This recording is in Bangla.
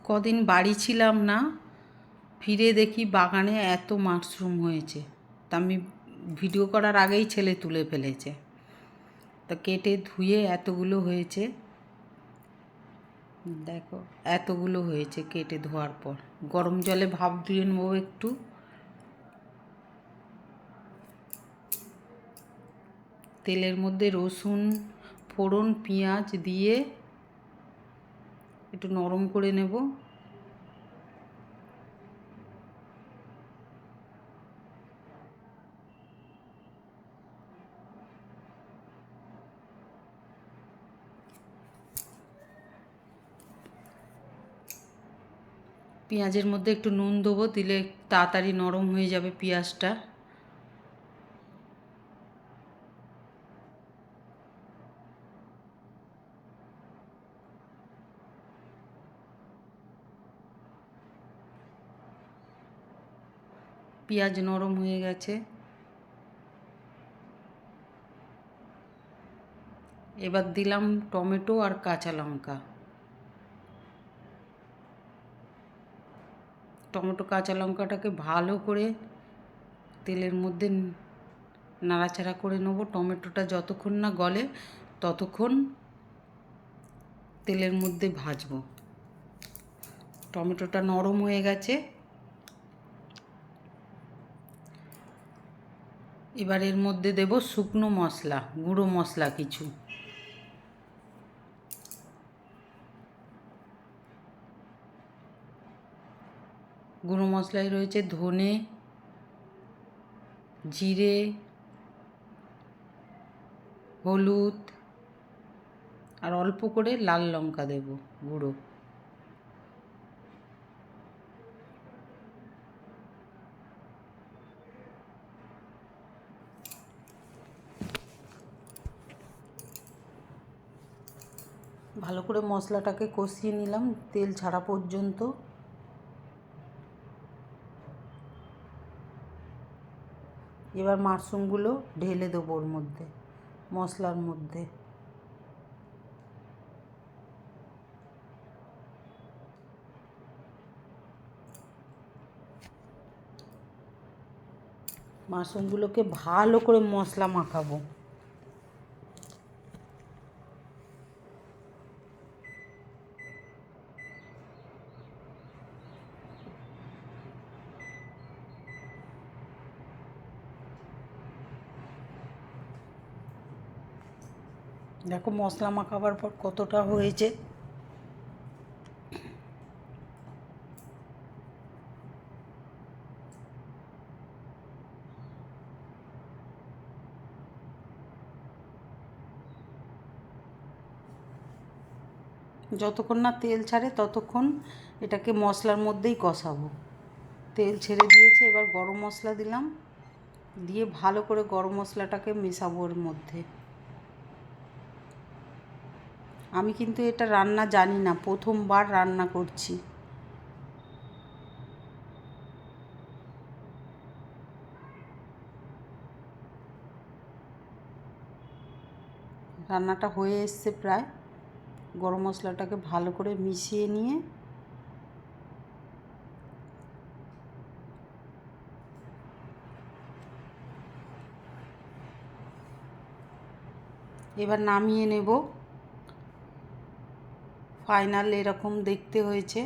কদিন বাড়ি ছিলাম না, ফিরে দেখি বাগানে এত মাশরুম হয়েছে। তা আমি ভিডিও করার আগেই ছেলে তুলে ফেলেছে। তা কেটে ধুয়ে এতগুলো হয়েছে, দেখো এতগুলো হয়েছে কেটে ধোয়ার পর। গরম জলে ভাপ দিয়ে নেবো একটু। তেলের মধ্যে রসুন ফোড়ন পেঁয়াজ দিয়ে একটু নরম করে নেব। পেঁয়াজের মধ্যে একটু নুন দেবো, দিলে তাড়াতাড়ি নরম হয়ে যাবে পেঁয়াজটা। পেঁয়াজ নরম হয়ে গেছে, এবার দিলাম টমেটো আর কাঁচা লঙ্কা। টমেটো কাঁচা লঙ্কাটাকে ভালো করে তেলের মধ্যে নাড়াচাড়া করে নেবো। টমেটোটা যতক্ষণ না গলে ততক্ষণ তেলের মধ্যে ভাজবো। টমেটোটা নরম হয়ে গেছে, এবার এর মধ্যে দেব শুকনো মশলা, গুঁড়ো মশলা কিছু। গুঁড়ো মশলায় রয়েছে ধনে, জিরে, হলুদ আর অল্প করে লাল লঙ্কা দেব গুঁড়ো। ভালো করে মশলাটাকে কষিয়ে নিলাম তেল ছাড়া পর্যন্ত। এবার মাশরুমগুলো ঢেলে দেবো ওর মধ্যে, মশলার মধ্যে। মাশরুমগুলোকে ভালো করে মশলা মাখাবো। দেখো মশলা মাখাবার পর কতটা হয়েছে। যতক্ষণ না তেল ছাড়ে ততক্ষণ এটাকে মশলার মধ্যেই কষাবো। তেল ছেড়ে দিয়েছে, এবার গরম মশলা দিলাম, দিয়ে ভালো করে গরম মশলাটাকে মেশাবো ওর মধ্যে। আমি কিন্তু এটা রান্না জানি না, প্রথমবার রান্না করছি। রান্নাটা হয়ে এসছে প্রায়। গরম মশলাটাকে ভালো করে মিশিয়ে নিয়ে এবার নামিয়ে নেব। ফাইনাল এরকম দেখতে হয়েছে।